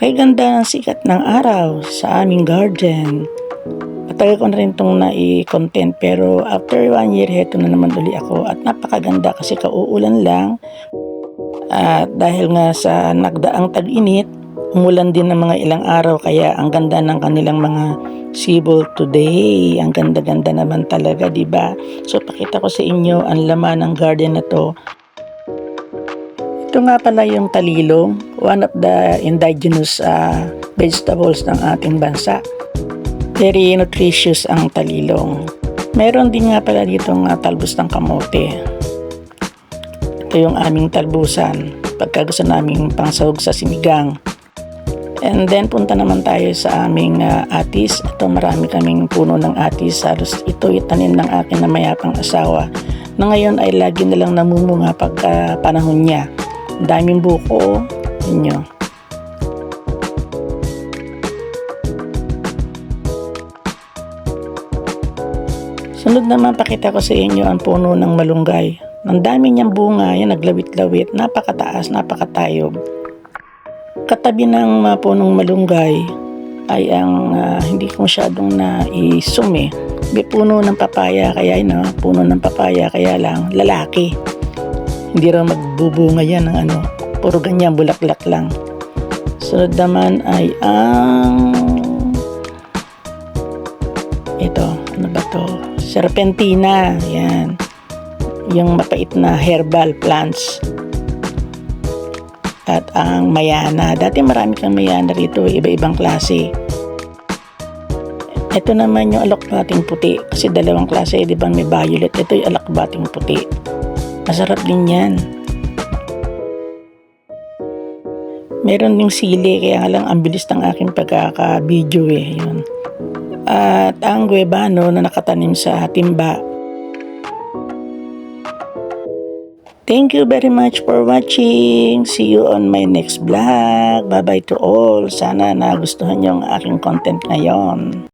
Kay ganda ng sikat ng araw sa aming garden. Matagal ko na rin itong nai-content pero after 1 year, heto na naman uli ako at napakaganda kasi kauulan lang. At dahil nga sa nagdaang tag-init, umulan din ng mga ilang araw kaya ang ganda ng kanilang mga sibol today. Ang ganda-ganda naman talaga, di ba? So pakita ko sa inyo ang laman ng garden na to. Ito nga pala yung talilong, one of the indigenous vegetables ng ating bansa. Very nutritious ang talilong. Meron din nga pala ditong talbos ng kamote. Ito yung aming talbusan pagka gusto naming pangsahog sa sinigang. And then punta naman tayo sa aming atis. Ito marami kaming puno ng atis. Halos ito itanim ng akin na mayapang asawa na ngayon ay lagi na lang namumunga pagka panahon niya. Daming buko, inyo. Sunod naman pakita ko sa inyo ang puno ng malunggay. Ang dami niyang bunga, yan naglawit-lawit, napakataas, napakatayog. Katabi ng punong malunggay ay ang hindi ko masyadong na-zoom eh. May puno ng papaya, kaya puno ng papaya, kaya lang lalaki. Hindi raw magbubunga yan ng puro ganyan bulaklak lang. Sunod naman ay ang ito, ano ba to? Serpentina, yan. Yung mapait na herbal plants. At ang mayana. Dati marami kang mayana rito, iba-ibang klase. Ito naman yung alokbating puti. Kasi dalawang klase, di ba may violet. Ito yung alokbating puti. Masarap din yan. Meron ding sili, kaya lang ang bilis ng aking pagkaka-video eh. Yun. At ang guebano na nakatanim sa timba. Thank you very much for watching. See you on my next vlog. Bye-bye to all. Sana nagustuhan niyo ang aking content ngayon.